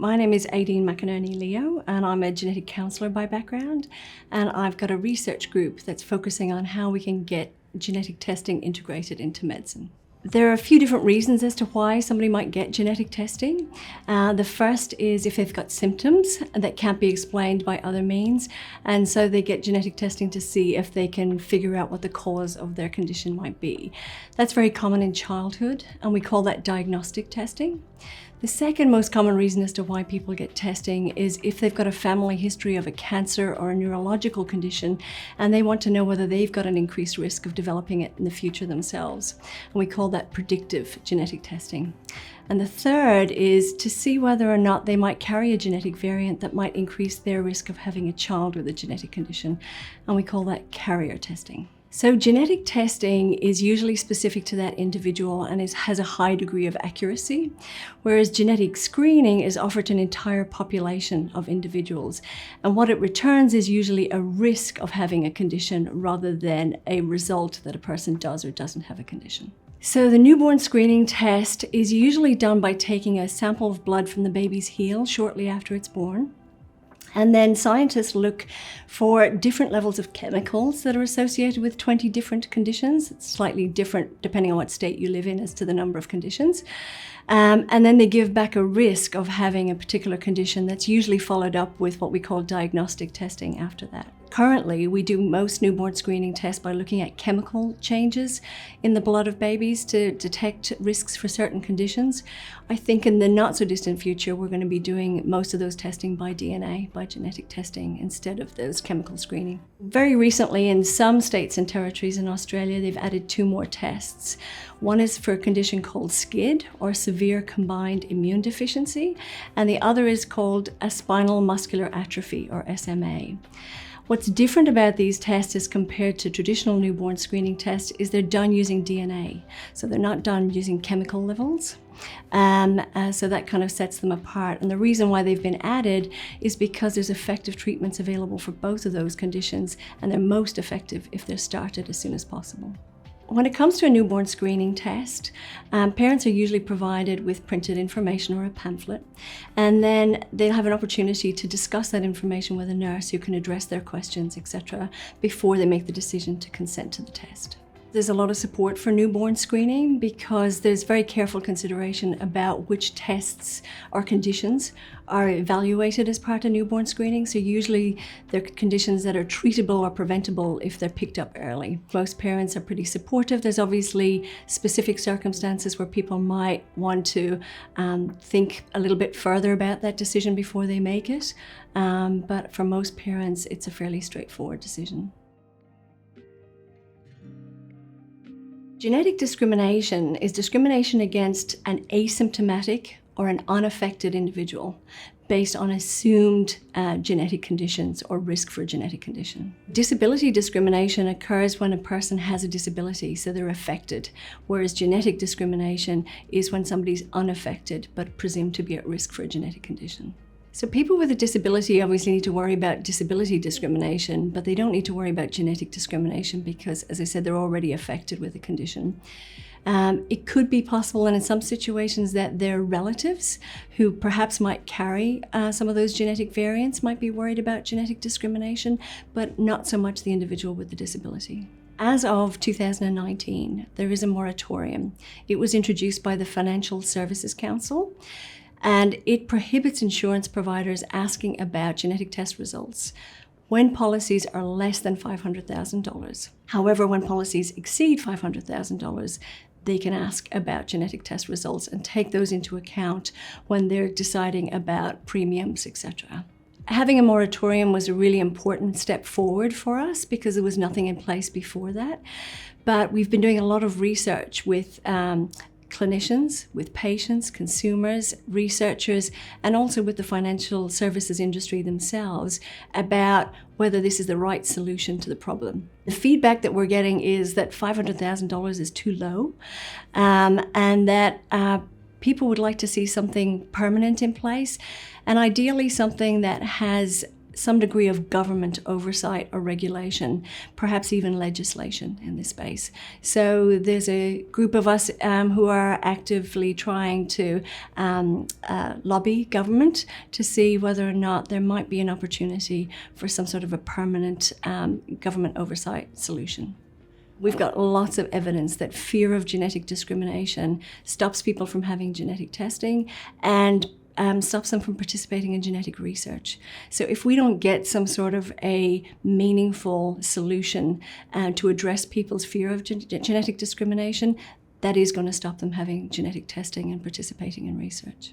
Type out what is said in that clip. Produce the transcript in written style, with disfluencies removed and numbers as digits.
My name is Aideen McInerney-Leo, and I'm a genetic counsellor by background, and I've got a research group that's focusing on how we can get genetic testing integrated into medicine. There are a few different reasons as to why somebody might get genetic testing. The first is if they've got symptoms that can't be explained by other means, and so they get genetic testing to see if they can figure out what the cause of their condition might be. That's very common in childhood, and we call that diagnostic testing. The second most common reason as to why people get testing is if they've got a family history of a cancer or a neurological condition and they want to know whether they've got an increased risk of developing it in the future themselves. And we call that predictive genetic testing. And the third is to see whether or not they might carry a genetic variant that might increase their risk of having a child with a genetic condition. And we call that carrier testing. So genetic testing is usually specific to that individual and has a high degree of accuracy, whereas genetic screening is offered to an entire population of individuals. And what it returns is usually a risk of having a condition rather than a result that a person does or doesn't have a condition. So the newborn screening test is usually done by taking a sample of blood from the baby's heel shortly after it's born. And then scientists look for different levels of chemicals that are associated with 20 different conditions. It's slightly different depending on what state you live in as to the number of conditions. And then they give back a risk of having a particular condition that's usually followed up with what we call diagnostic testing after that. Currently, we do most newborn screening tests by looking at chemical changes in the blood of babies to detect risks for certain conditions. I think in the not so distant future, we're going to be doing most of those testing by DNA, by genetic testing, instead of those chemical screening. Very recently, in some states and territories in Australia, they've added 2 more tests. One is for a condition called SCID, or severe combined immune deficiency, and the other is called a spinal muscular atrophy, or SMA. What's different about these tests as compared to traditional newborn screening tests is they're done using DNA. So they're not done using chemical levels. So that kind of sets them apart. And the reason why they've been added is because there's effective treatments available for both of those conditions, and they're most effective if they're started as soon as possible. When it comes to a newborn screening test, parents are usually provided with printed information or a pamphlet, and then they'll have an opportunity to discuss that information with a nurse who can address their questions, etc., before they make the decision to consent to the test. There's a lot of support for newborn screening because there's very careful consideration about which tests or conditions are evaluated as part of newborn screening. So usually they're conditions that are treatable or preventable if they're picked up early. Most parents are pretty supportive. There's obviously specific circumstances where people might want to think a little bit further about that decision before they make it. But for most parents, it's a fairly straightforward decision. Genetic discrimination is discrimination against an asymptomatic or an unaffected individual based on assumed genetic conditions or risk for a genetic condition. Disability discrimination occurs when a person has a disability, so they're affected, whereas genetic discrimination is when somebody's unaffected but presumed to be at risk for a genetic condition. So people with a disability obviously need to worry about disability discrimination, but they don't need to worry about genetic discrimination because, as I said, they're already affected with a condition. It could be possible, and in some situations, that their relatives who perhaps might carry some of those genetic variants might be worried about genetic discrimination, but not so much the individual with the disability. As of 2019, there is a moratorium. It was introduced by the Financial Services Council, and it prohibits insurance providers asking about genetic test results when policies are less than $500,000. However, when policies exceed $500,000, they can ask about genetic test results and take those into account when they're deciding about premiums, etc. Having a moratorium was a really important step forward for us because there was nothing in place before that. But we've been doing a lot of research with clinicians, with patients, consumers, researchers, and also with the financial services industry themselves about whether this is the right solution to the problem. The feedback that we're getting is that $500,000 is too low, and that people would like to see something permanent in place, and ideally something that has some degree of government oversight or regulation, perhaps even legislation in this space. So there's a group of us who are actively trying to lobby government to see whether or not there might be an opportunity for some sort of a permanent government oversight solution. We've got lots of evidence that fear of genetic discrimination stops people from having genetic testing and stops them from participating in genetic research. So if we don't get some sort of a meaningful solution to address people's fear of genetic discrimination, that is going to stop them having genetic testing and participating in research.